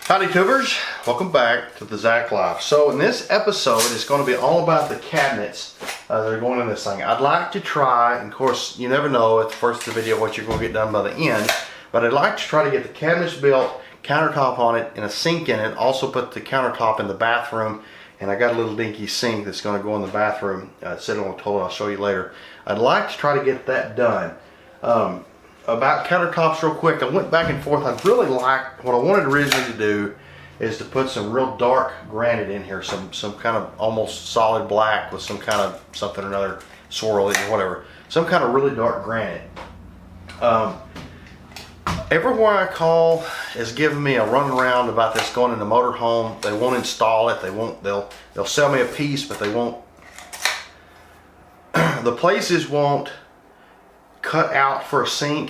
Howdy tubers, welcome back to the Zach Life. So in this episode it's going to be all about the cabinets that are going in this thing. I'd like to try, and of course you never know at the first of the video what you're going to get done by the end, but I'd like to try to get the cabinets built, countertop on it, and a sink in it. Also put the countertop in the bathroom, and I got a little dinky sink that's going to go in the bathroom, sitting on the toilet. I'll show you later. I'd like to try to get that done. About countertops real quick, I went back and forth. I'd really like, what I wanted originally to do is to put some real dark granite in here, some kind of almost solid black with some kind of something or another, swirl or whatever, some kind of really dark granite. Everywhere I call is giving me a runaround about this going in the motorhome. They won't install it. They'll sell me a piece, but they won't. The places won't cut out for a sink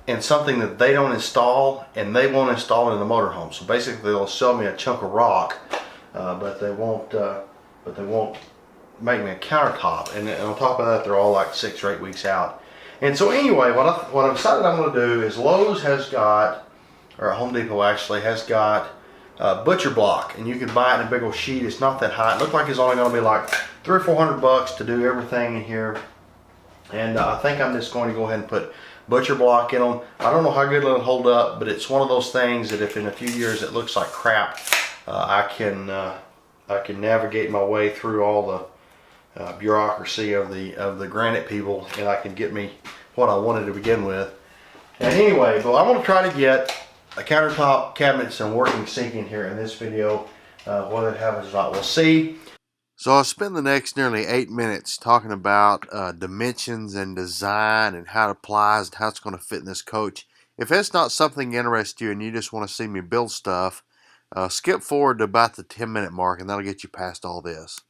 and something that they don't install, and they won't install it in the motorhome. So basically they'll sell me a chunk of rock, but they won't make me a countertop, and on top of that they're all like 6 or 8 weeks out. And so anyway, what I've decided I'm going to do is Lowe's has got, or Home Depot actually has got, butcher block, and you can buy it in a big old sheet. It's not that high. It looked like it's only going to be like $300 or $400 to do everything in here. And I think I'm just going to go ahead and put butcher block in them. I don't know how good it'll hold up, but it's one of those things that if in a few years it looks like crap, I can navigate my way through all the bureaucracy of the granite people, and I can get me what I wanted to begin with. And anyway, well, I'm going to try to get a countertop, cabinets, and working sink in here in this video. Whether it happens or not, we'll see. So I'll spend the next nearly 8 minutes talking about dimensions and design and how it applies and how it's going to fit in this coach. If that's not something interests you and you just want to see me build stuff, skip forward to about the 10-minute mark, and that'll get you past all this.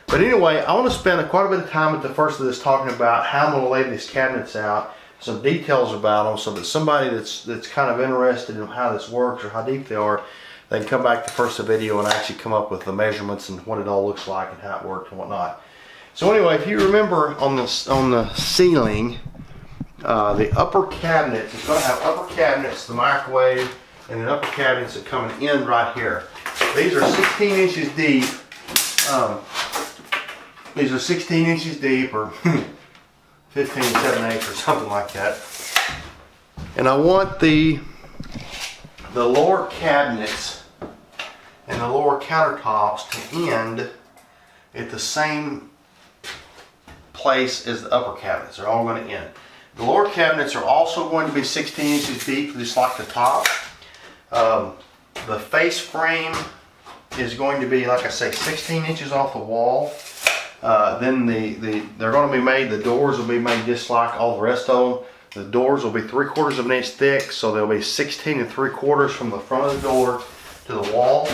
But anyway, I want to spend quite a bit of time at the first of this talking about how I'm going to lay these cabinets out, some details about them, so that somebody that's kind of interested in how this works or how deep they are, they can come back to the first of the video and actually come up with the measurements and what it all looks like and how it works and whatnot. So anyway, if you remember on the ceiling, the upper cabinets, it's going to have upper cabinets, the microwave, and then upper cabinets that come in right here. These are 16 inches deep. These are 16 inches deep, or 15 7/8 or something like that. And I want the lower cabinets and the lower countertops to end at the same place as the upper cabinets. They're all going to end. The lower cabinets are also going to be 16 inches deep, just like the top. The face frame is going to be, like I say, 16 inches off the wall. Then they're going to be made, the doors will be made just like all the rest of them. The doors will be 3/4 of an inch thick, so they'll be 16 3/4 from the front of the door to the wall.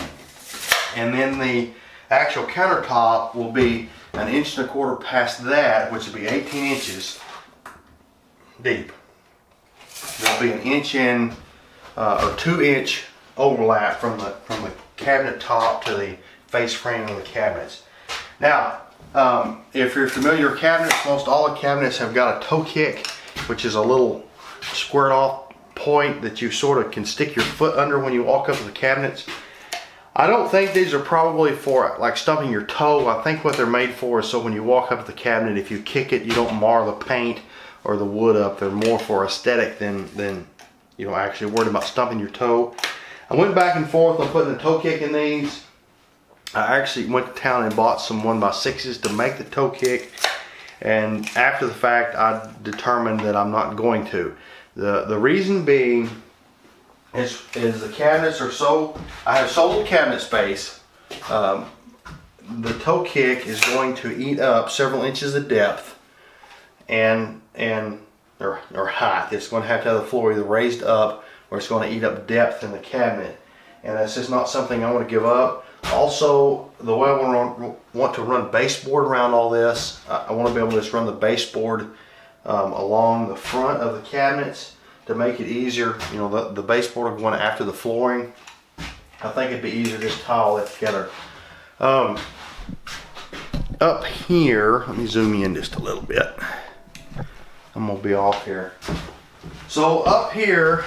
And then the actual countertop will be 1 1/4 inches past that, which will be 18 inches deep. There'll be 1 inch in or 2 inch overlap from the cabinet top to the face frame of the cabinets. Now, if you're familiar with cabinets, most all the cabinets have got a toe kick, which is a little squared off point that you sort of can stick your foot under when you walk up to the cabinets. I don't think these are probably for like stumping your toe. I think what they're made for is so when you walk up to the cabinet, if you kick it, you don't mar the paint or the wood up. They're more for aesthetic than you know, actually worried about stumping your toe. I went back and forth on putting a toe kick in these. I actually went to town and bought some 1x6s to make the toe kick. And after the fact, I determined that I'm not going to. The reason being is the cabinets are so, I have so little cabinet space. The toe kick is going to eat up several inches of depth or height. It's going to have the floor either raised up or it's going to eat up depth in the cabinet. And that's just not something I want to give up. Also, the way I want to run baseboard around all this, I want to be able to just run the baseboard along the front of the cabinets to make it easier. You know, the baseboard going after the flooring. I think it'd be easier to just tie all that together. Up here, let me zoom in just a little bit. I'm gonna be off here. So up here,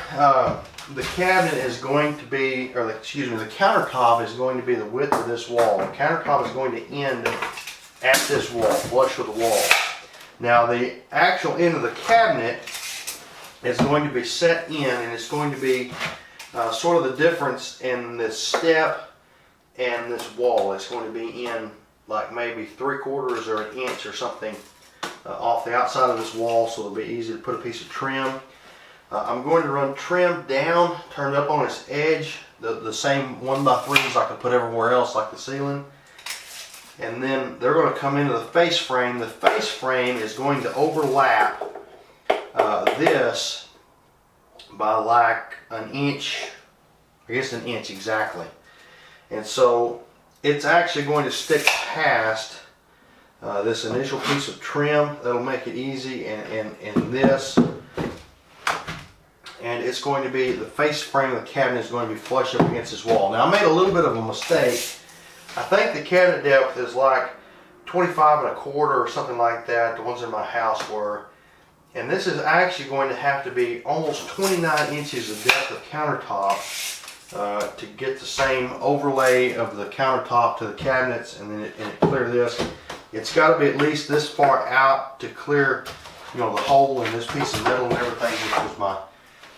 the cabinet is going to be, or excuse me, the countertop is going to be the width of this wall. The countertop is going to end at this wall, flush with the wall. Now the actual end of the cabinet is going to be set in, and it's going to be sort of the difference in this step and this wall. It's going to be in like maybe 3/4 or an inch or something off the outside of this wall, so it'll be easy to put a piece of trim. I'm going to run trim down, turned up on its edge, the same 1x3s I could put everywhere else, like the ceiling. And then they're going to come into the face frame. The face frame is going to overlap this by like an inch, I guess an inch exactly. And so it's actually going to stick past this initial piece of trim. That'll make it easy, and this. And it's going to be, the face frame of the cabinet is going to be flush up against this wall. Now I made a little bit of a mistake. I think the cabinet depth is like 25 1/4 or something like that. The ones in my house were. And this is actually going to have to be almost 29 inches of depth of countertop to get the same overlay of the countertop to the cabinets, and then it clear this. It's got to be at least this far out to clear, you know, the hole in this piece of metal and everything, which was my,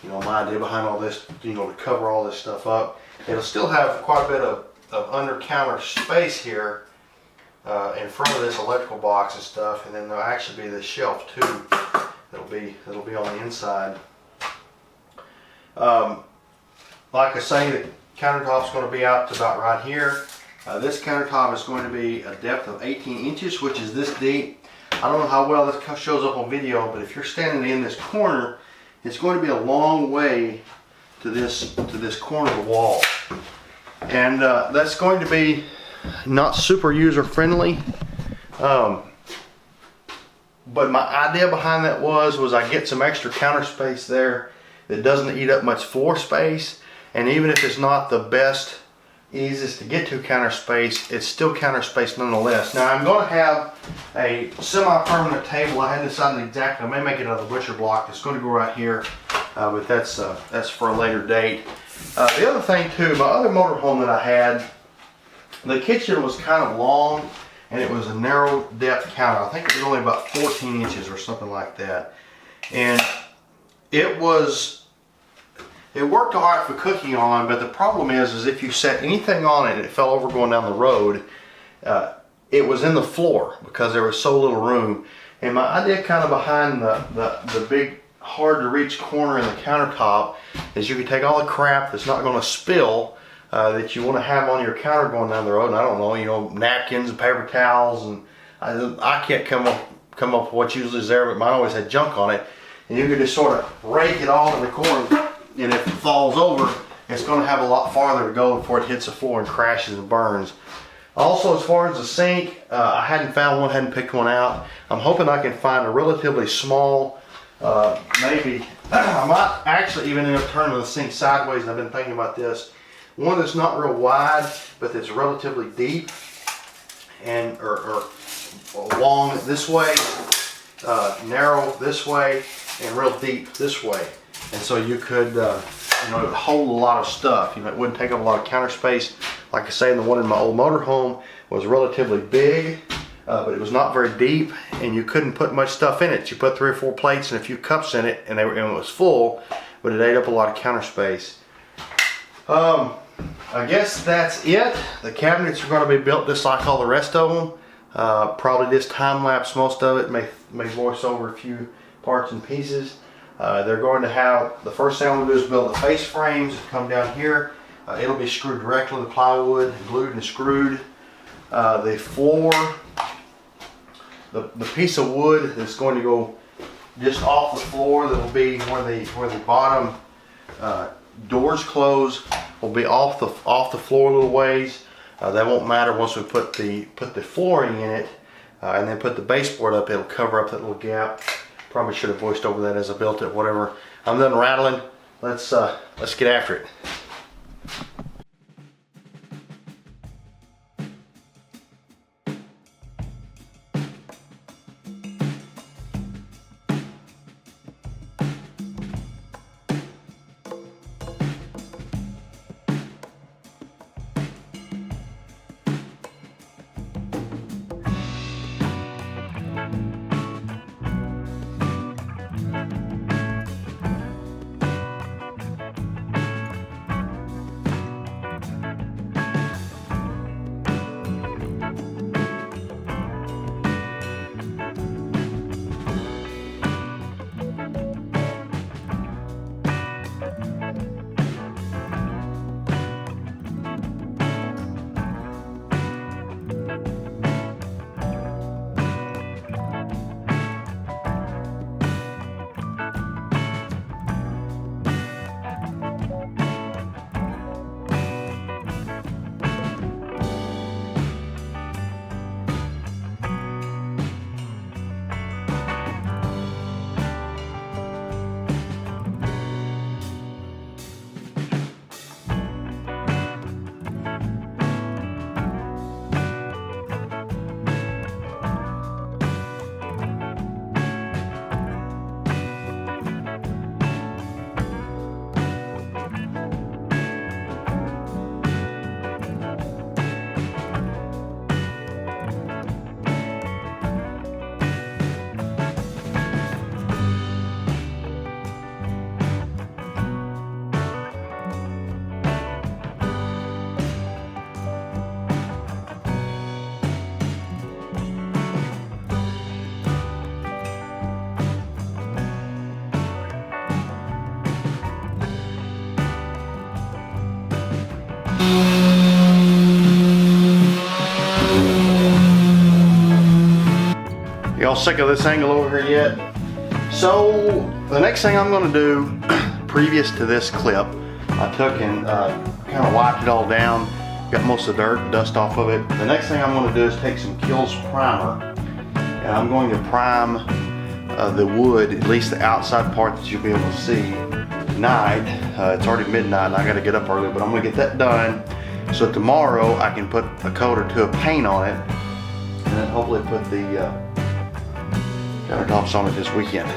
you know, my idea behind all this, you know, to cover all this stuff up. It'll still have quite a bit of under counter space here in front of this electrical box and stuff, and then there'll actually be this shelf too that'll be on the inside. Like I say, the countertop's going to be out to about right here. This countertop is going to be a depth of 18 inches, which is this deep. I don't know how well this shows up on video, but if you're standing in this corner, it's going to be a long way to this corner of the wall. And that's going to be not super user friendly. But my idea behind that was I get some extra counter space there that doesn't eat up much floor space. And even if it's not the best, easiest to get to counter space, it's still counter space nonetheless. Now I'm going to have a semi-permanent table. I hadn't decided exactly. I may make it out of the butcher block. It's going to go right here, but that's for a later date. The other thing too, my other motorhome that I had, the kitchen was kind of long, and it was a narrow depth counter. I think it was only about 14 inches or something like that. And it worked all right for cooking on, but the problem is if you set anything on it and it fell over going down the road, it was in the floor because there was so little room. And my idea kind of behind the big hard to reach corner in the countertop is you can take all the crap that's not going to spill that you want to have on your counter going down the road, and I don't know, you know, napkins and paper towels, and I can't come up with what usually is there, but mine always had junk on it, and you can just sort of rake it all in the corner, and if it falls over, it's going to have a lot farther to go before it hits the floor and crashes and burns. Also, as far as the sink, I hadn't found one, hadn't picked one out. I'm hoping I can find a relatively small, maybe, I might actually even end up turning the sink sideways, and I've been thinking about this. One that's not real wide, but that's relatively deep, and or long this way, narrow this way, and real deep this way. And so you could, you know, hold a lot of stuff. You know, it wouldn't take up a lot of counter space. Like I say, the one in my old motorhome was relatively big, but it was not very deep, and you couldn't put much stuff in it. You put 3 or 4 plates and a few cups in it, and it was full, but it ate up a lot of counter space. I guess that's it. The cabinets are going to be built just like all the rest of them. Probably just time lapse most of it. May voice over a few parts and pieces. They're going to have, the first thing I'm going to do is build the face frames that come down here. It'll be screwed directly to the plywood, glued and screwed. The floor, the piece of wood that's going to go just off the floor, that'll be where the bottom doors close, will be off the floor a little ways. That won't matter once we put the flooring in it, and then put the baseboard up. It'll cover up that little gap. Probably should have voiced over that as I built it. Whatever. I'm done rattling. Let's get after it. Y'all sick of this angle over here yet? So the next thing I'm going to do, previous to this clip, I took and kind of wiped it all down, got most of the dirt and dust off of it. The next thing I'm going to do is take some Kills primer, and I'm going to prime the wood, at least the outside part that you'll be able to see tonight. It's already midnight and I got to get up early, but I'm going to get that done so tomorrow I can put a coat or two of paint on it, and then hopefully put the countertops on it this weekend.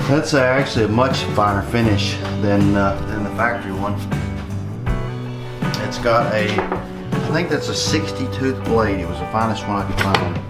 That's actually a much finer finish than the factory one. It's got a, I think that's a 60 tooth blade. It was the finest one I could find.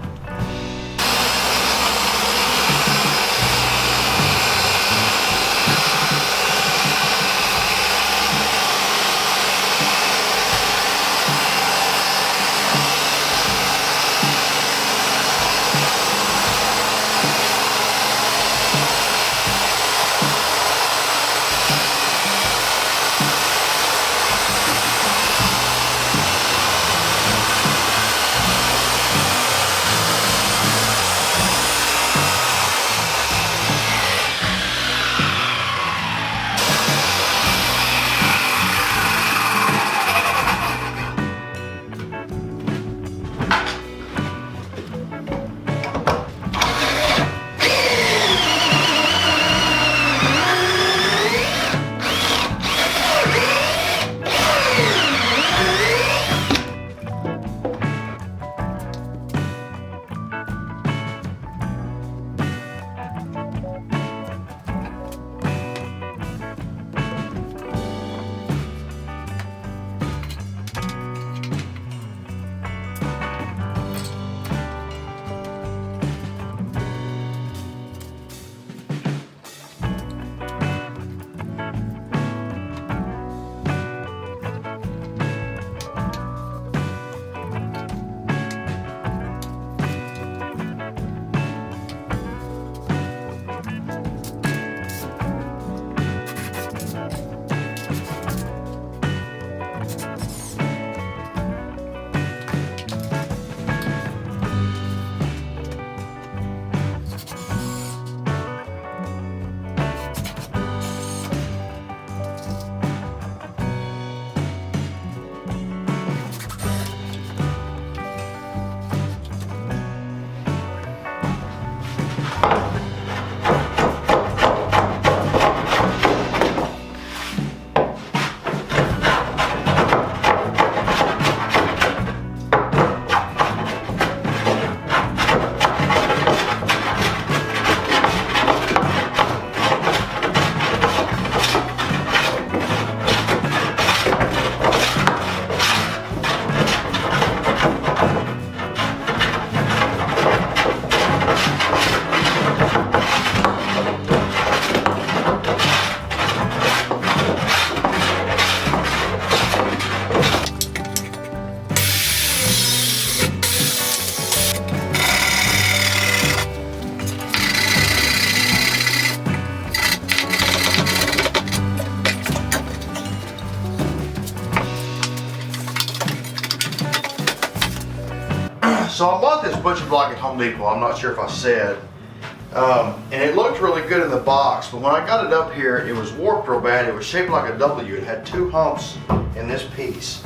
So I bought this butcher block at Home Depot. I'm not sure if I said. And it looked really good in the box, but when I got it up here, it was warped real bad. It was shaped like a W. It had two humps in this piece.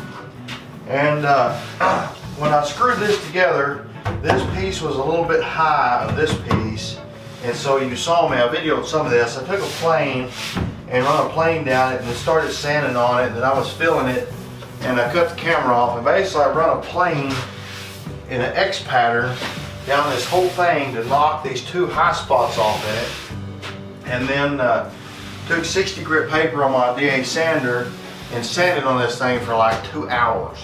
And when I screwed this together, this piece was a little bit high of this piece. And so you saw me, I videoed some of this. I took a plane and run a plane down it, and then started sanding on it, and then I was filling it, and I cut the camera off, and basically I run a plane in an X pattern down this whole thing to knock these two high spots off in it, and then took 60 grit paper on my DA sander and sanded on this thing for like 2 hours.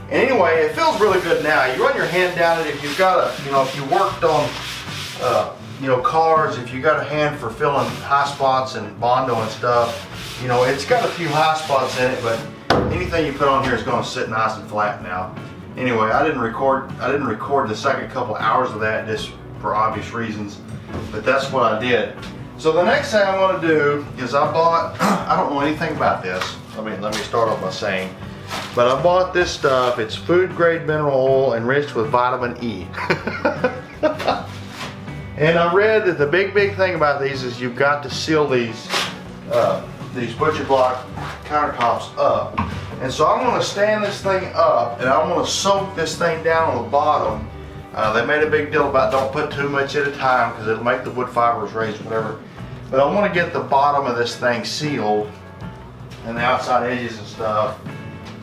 And anyway, it feels really good now. You run your hand down it if you've got a, if you worked on, cars, if you got a hand for filling high spots and Bondo and stuff, it's got a few high spots in it, but anything you put on here is going to sit nice and flat now. Anyway, I didn't record the second couple hours of that just for obvious reasons, but that's what I did. So the next thing I'm going to do is I bought, I don't know anything about this. Let me start off by saying, but I bought this stuff. It's food grade mineral oil enriched with vitamin E. And I read that the big thing about these is you've got to seal these butcher block countertops up. And so I'm going to stand this thing up and I'm going to soak this thing down on the bottom. They made a big deal about don't put too much at a time because it'll make the wood fibers raise, whatever. But I want to get the bottom of this thing sealed and the outside edges and stuff.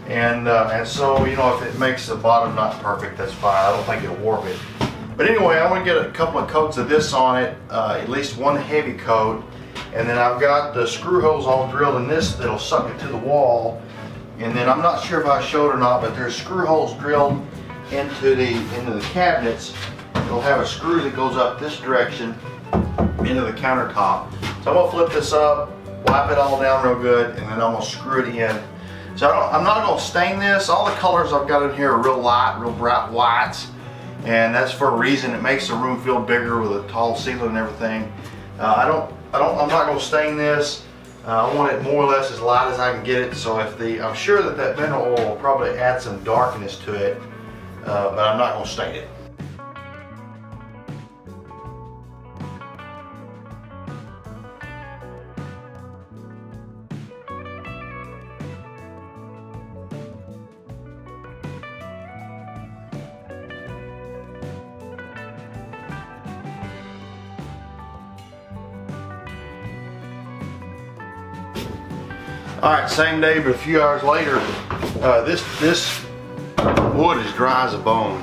And so, if it makes the bottom not perfect, that's fine. I don't think it'll warp it. But anyway, I want to get a couple of coats of this on it, at least one heavy coat. And then I've got the screw holes all drilled in this that'll suck it to the wall. And then I'm not sure if I showed or not, but there's screw holes drilled into the cabinets. It'll have a screw that goes up this direction into the countertop. So I'm gonna flip this up, wipe it all down real good, and then I'm gonna screw it in. So I'm not gonna stain this. All the colors I've got in here are real light, real bright whites, and that's for a reason. It makes the room feel bigger with a tall ceiling and everything. I'm not gonna stain this. I want it more or less as light as I can get it. So I'm sure that mineral oil will probably add some darkness to it, but I'm not gonna stain it. Alright, same day but a few hours later, this wood is dry as a bone.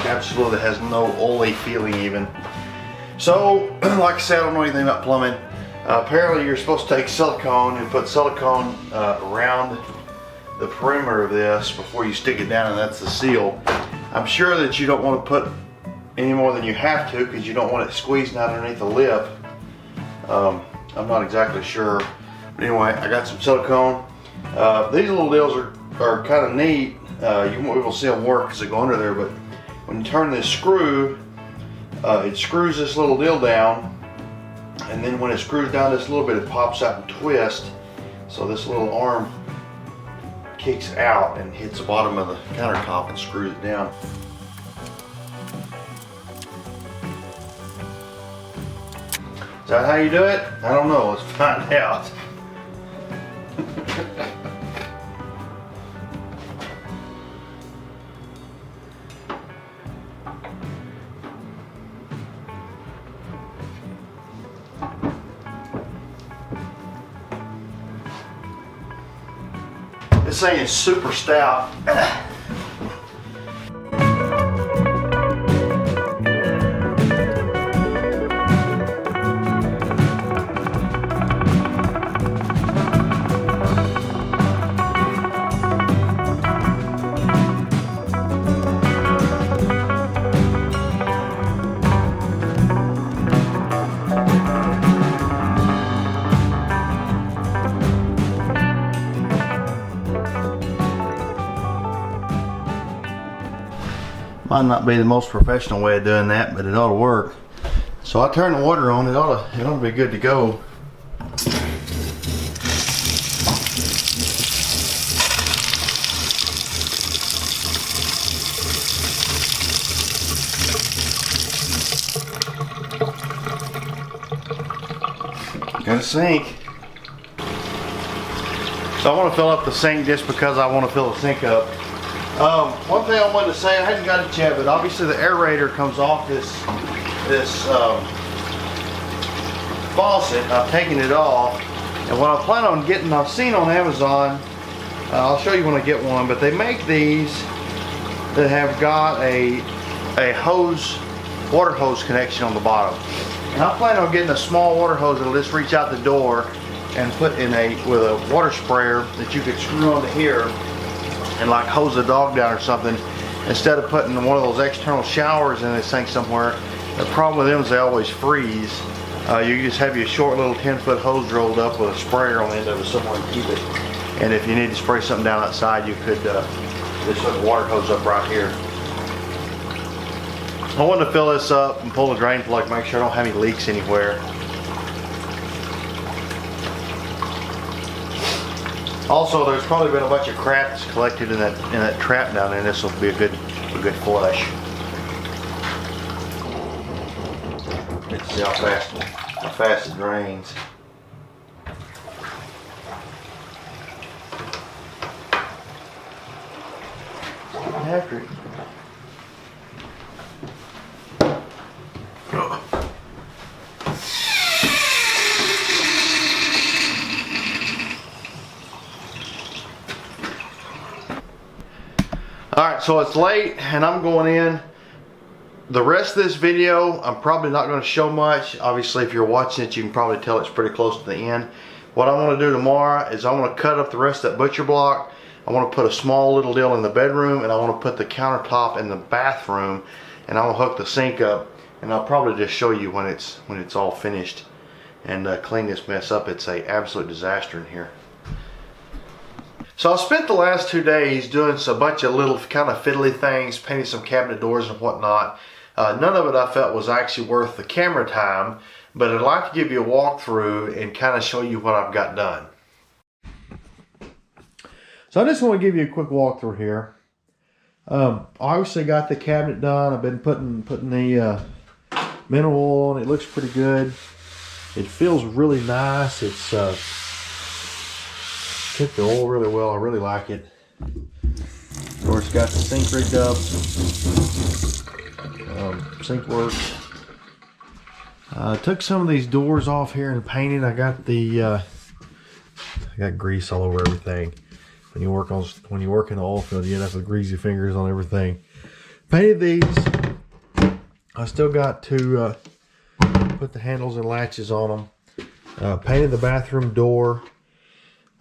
Absolutely has no oily feeling even. So, like I said, I don't know anything about plumbing. Apparently you're supposed to take silicone and put silicone around the perimeter of this before you stick it down, and that's the seal. I'm sure that you don't want to put any more than you have to because you don't want it squeezing out underneath the lip. I'm not exactly sure. But anyway, I got some silicone. These little deals are kind of neat. You won't be able to see them work because they go under there, but when you turn this screw, it screws this little deal down, and then when it screws down just a little bit, it pops out and twists. So this little arm kicks out and hits the bottom of the countertop and screws it down. Is that how you do it? I don't know. Let's find out. This thing is super stout. Might not be the most professional way of doing that, but it ought to work. So I turn the water on, it ought to be good to go. Got a sink. So I want to fill up the sink just because I want to fill the sink up. One thing I wanted to say, I hadn't got it yet, but obviously the aerator comes off this faucet. I've taken it off, And what I plan on getting, I've seen on Amazon, I'll show you when I get one, but they make these that have got a hose, water hose connection on the bottom. And I plan on getting a small water hose that'll just reach out the door and put in with a water sprayer that you could screw onto here and like hose a dog down or something, instead of putting one of those external showers in this thing somewhere. The problem with them is they always freeze. You just have your short little 10-foot hose rolled up with a sprayer on the end of it somewhere to keep it. And if you need to spray something down outside, you could just put the water hose up right here. I wanted to fill this up and pull the drain plug, make sure I don't have any leaks anywhere. Also, there's probably been a bunch of crap that's collected in that trap down there, and this will be a good flush. Let's see how fast it drains. After it. Alright, so it's late and I'm going in. The rest of this video, I'm probably not going to show much. Obviously, if you're watching it, you can probably tell it's pretty close to the end. What I want to do tomorrow is I want to cut up the rest of that butcher block. I want to put a small little deal in the bedroom, and I want to put the countertop in the bathroom, and I will hook the sink up, and I'll probably just show you when it's all finished and clean this mess up. It's an absolute disaster in here. So I spent the last 2 days doing a bunch of little kind of fiddly things, painting some cabinet doors and whatnot. None of it I felt was actually worth the camera time, but I'd like to give you a walkthrough and kind of show you what I've got done. So I just want to give you a quick walkthrough here. Obviously got the cabinet done. I've been putting the mineral oil on. It looks pretty good. It feels really nice. It's took the oil really well. I really like it. Of course, got the sink rigged up. Sink works. Took some of these doors off here and painted. I got grease all over everything. When you work in the oil field, you end up with greasy fingers on everything. Painted these. I still got to put the handles and latches on them. Painted the bathroom door.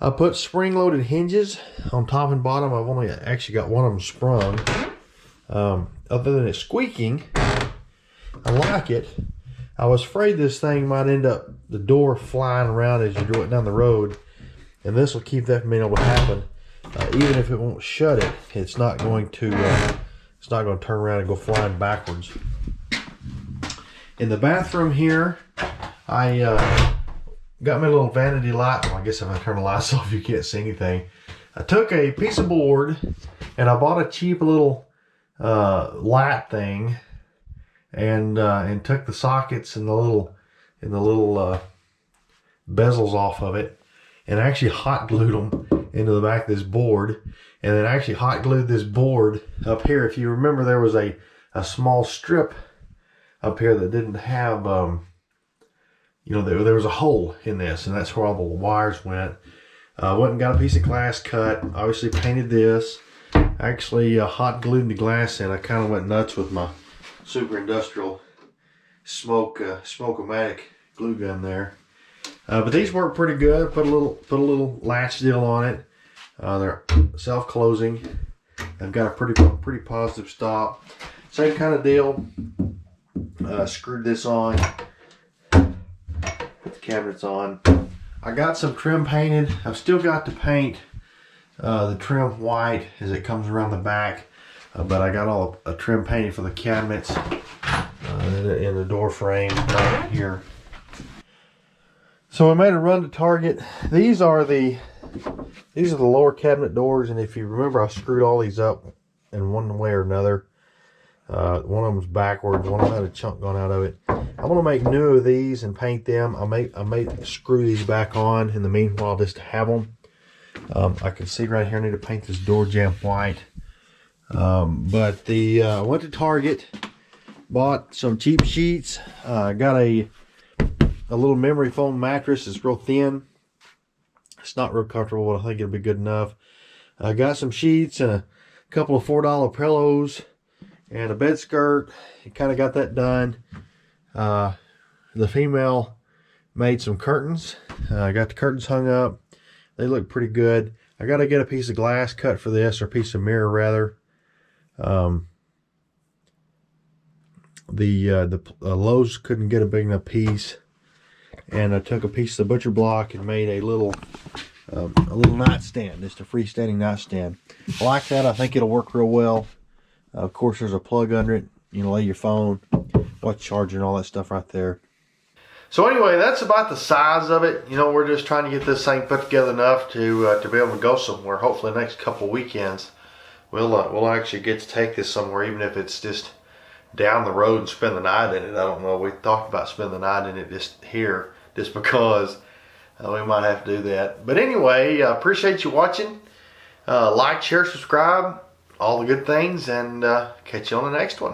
I put spring-loaded hinges on top and bottom. I've only actually got one of them sprung. Other than it squeaking, I like it. I was afraid this thing might end up the door flying around as you drove it down the road, and this will keep that from being able to happen. Even if it won't shut it, it's not going to turn around and go flying backwards. In the bathroom here, I got my little vanity light. Well, I guess if I turn the lights off, you can't see anything. I took a piece of board and I bought a cheap little light thing, and took the sockets and the little bezels off of it, and actually hot glued them into the back of this board, and then actually hot glued this board up here. If you remember, there was a small strip up here that didn't have there was a hole in this, and that's where all the wires went. Went and got a piece of glass cut, obviously painted this, actually hot glued the glass in. I kind of went nuts with my super industrial smoke-o-matic glue gun there. But these work pretty good. Put a little latch deal on it. They're self-closing. I've got a pretty positive stop. Same kind of deal. Screwed this on. Put the cabinets on. I got some trim painted. I've still got to paint the trim white as it comes around the back, but I got all a trim painted for the cabinets in the door frame right here. So I made a run to Target. These are the lower cabinet doors, and if you remember, I screwed all these up in one way or another. One of them's backwards. One of them had a chunk gone out of it. I'm gonna make new of these and paint them. I may screw these back on in the meanwhile just to have them. I can see right here I need to paint this door jamb white. I went to Target, bought some cheap sheets. Got a little memory foam mattress. It's real thin. It's not real comfortable, but I think it'll be good enough. I got some sheets and a couple of $4 pillows and a bed skirt. Kind of got that done. The female made some curtains. I got the curtains hung up. They look pretty good. I got to get a piece of glass cut for this, or a piece of mirror rather. The Lowe's couldn't get a big enough piece, and I took a piece of the butcher block and made a little nightstand, just a freestanding nightstand. I like that. I think it'll work real well. Of course, there's a plug under it. You know, lay your phone, watch charger, and all that stuff right there. So anyway, that's about the size of it. You know, we're just trying to get this thing put together enough to be able to go somewhere. Hopefully, the next couple weekends, we'll actually get to take this somewhere, even if it's just down the road and spend the night in it. I don't know. We talked about spending the night in it just here, just because we might have to do that. But anyway, I appreciate you watching. Like, share, subscribe, all the good things, and catch you on the next one.